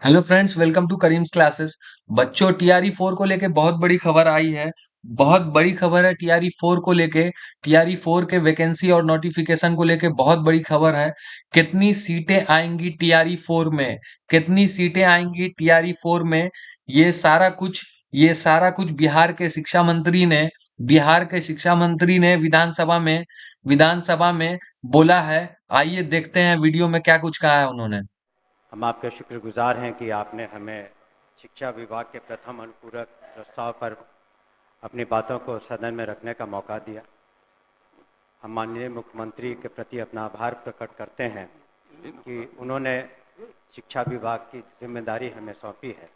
Hello friends, welcome to Karim's classes. बच्चों, TRE 4 को लेके बहुत बड़ी खबर आई है। बहुत बड़ी खबर है टीआरई 4 को लेके। टीआरई 4 के वैकेंसी और नोटिफिकेशन को लेके बहुत बड़ी खबर है। कितनी सीटें आएंगी टीआरई 4 में, कितनी सीटें आएंगी टीआरई 4 में, ये सारा कुछ बिहार के शिक्षा मंत्री ने विधानसभा में बोला है। आइए देखते हैं वीडियो में क्या कुछ कहा है उन्होंने। हम आपके शुक्रगुजार हैं कि आपने हमें शिक्षा विभाग के प्रथम अनुपूरक प्रस्ताव पर अपनी बातों को सदन में रखने का मौका दिया। हम माननीय मुख्यमंत्री के प्रति अपना आभार प्रकट करते हैं कि उन्होंने शिक्षा विभाग की जिम्मेदारी हमें सौंपी है।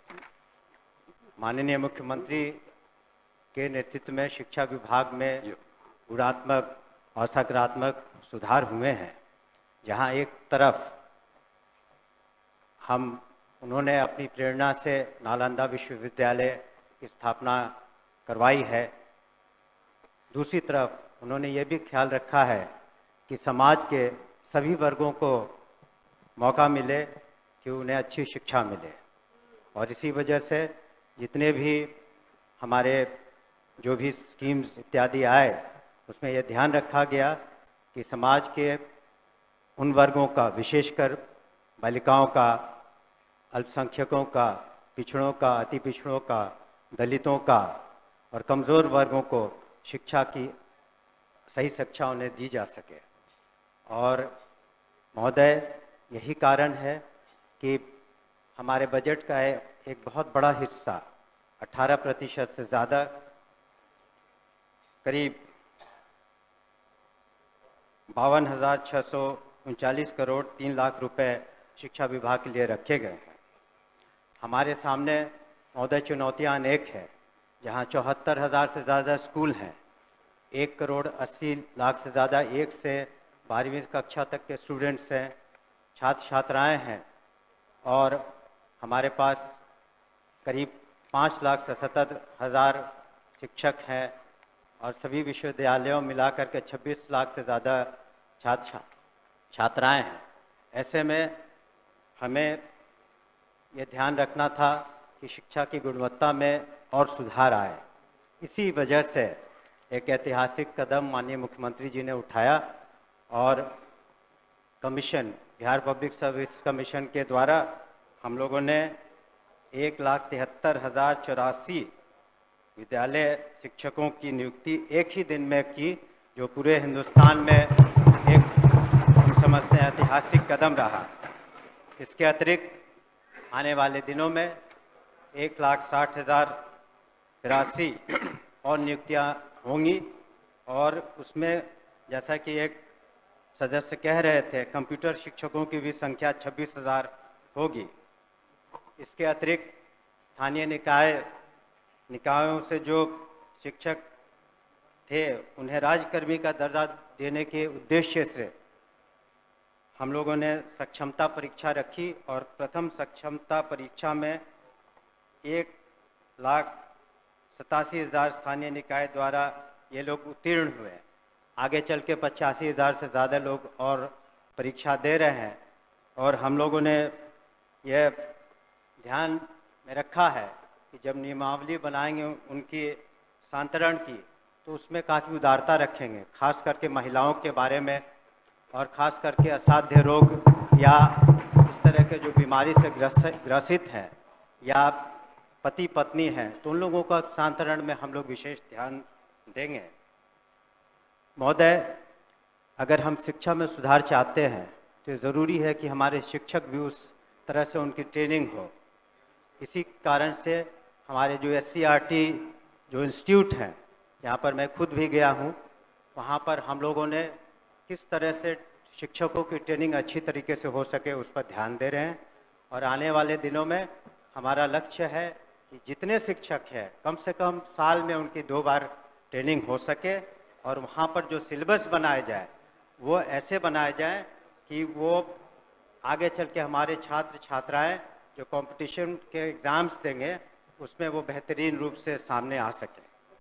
माननीय मुख्यमंत्री के नेतृत्व में शिक्षा विभाग में गुणात्मक और सकारात्मक सुधार हुए हैं। जहां एक तरफ उन्होंने अपनी प्रेरणा से नालंदा विश्वविद्यालय की स्थापना करवाई है, दूसरी तरफ उन्होंने ये भी ख्याल रखा है कि समाज के सभी वर्गों को मौका मिले कि उन्हें अच्छी शिक्षा मिले। और इसी वजह से जितने भी हमारे जो भी स्कीम्स इत्यादि आए, उसमें यह ध्यान रखा गया कि समाज के उन वर्गों का, विशेषकर बालिकाओं का, अल्पसंख्यकों का, पिछड़ों का, अति पिछड़ों का, दलितों का और कमज़ोर वर्गों को शिक्षा की सही शिक्षा उन्हें दी जा सके। और महोदय, यही कारण है कि हमारे बजट का एक बहुत बड़ा हिस्सा 18% से ज़्यादा, करीब 52,639 करोड़ 3 लाख रुपए शिक्षा विभाग के लिए रखे गए हैं। हमारे सामने महोदय चुनौतियां अनेक है। जहां 74,000 से ज़्यादा स्कूल हैं, 1,80,00,000 से ज़्यादा 1 से 12वीं कक्षा तक के स्टूडेंट्स हैं, छात्र छात्राएं हैं, और हमारे पास करीब 5,77,000 शिक्षक हैं, और सभी विश्वविद्यालयों मिलाकर के 26 लाख से ज़्यादा छात्र छात्राएं हैं। ऐसे में हमें ये ध्यान रखना था कि शिक्षा की गुणवत्ता में और सुधार आए। इसी वजह से एक ऐतिहासिक कदम माननीय मुख्यमंत्री जी ने उठाया और commission, Bihar public service commission के द्वारा हम लोगों ने 1,73,084 विद्यालय शिक्षकों की नियुक्ति एक ही दिन में की, जो पूरे हिंदुस्तान में एक, हम समझते हैं, ऐतिहासिक कदम रहा। इसके अतिरिक्त आने वाले दिनों में 1,60,083 और नियुक्तियां होंगी, और उसमें जैसा कि एक सदस्य कह रहे थे, कंप्यूटर शिक्षकों की भी संख्या 26,000 होगी। इसके अतिरिक्त स्थानीय निकायों से जो शिक्षक थे उन्हें राज्यकर्मी का दर्जा देने के उद्देश्य से हम लोगों ने सक्षमता परीक्षा रखी, और प्रथम सक्षमता परीक्षा में 1,87,000 स्थानीय निकाय द्वारा ये लोग उत्तीर्ण हुए। आगे चल के 85,000 से ज़्यादा लोग और परीक्षा दे रहे हैं। और हम लोगों ने यह ध्यान में रखा है कि जब नियमावली बनाएंगे उनकी सांतरण की, तो उसमें काफ़ी उदारता रखेंगे, खास करके महिलाओं के बारे में, और ख़ास करके असाध्य रोग या इस तरह के जो बीमारी से ग्रसित हैं या पति पत्नी हैं, तो उन लोगों का सांतरण में हम लोग विशेष ध्यान देंगे। महोदय, अगर हम शिक्षा में सुधार चाहते हैं तो ज़रूरी है कि हमारे शिक्षक भी उस तरह से उनकी ट्रेनिंग हो। इसी कारण से हमारे जो SCRT जो इंस्टीट्यूट हैं, यहाँ पर मैं खुद भी गया हूँ, वहाँ पर हम लोगों ने किस तरह से शिक्षकों की ट्रेनिंग अच्छी तरीके से हो सके उस पर ध्यान दे रहे हैं। और आने वाले दिनों में हमारा लक्ष्य है कि जितने शिक्षक हैं, कम से कम साल में उनकी 2 बार ट्रेनिंग हो सके, और वहाँ पर जो सिलेबस बनाए जाए वो ऐसे बनाए जाए कि वो आगे चल के हमारे छात्र छात्राएँ जो कंपटीशन के एग्ज़ाम्स देंगे उसमें वो बेहतरीन रूप से सामने आ सकें।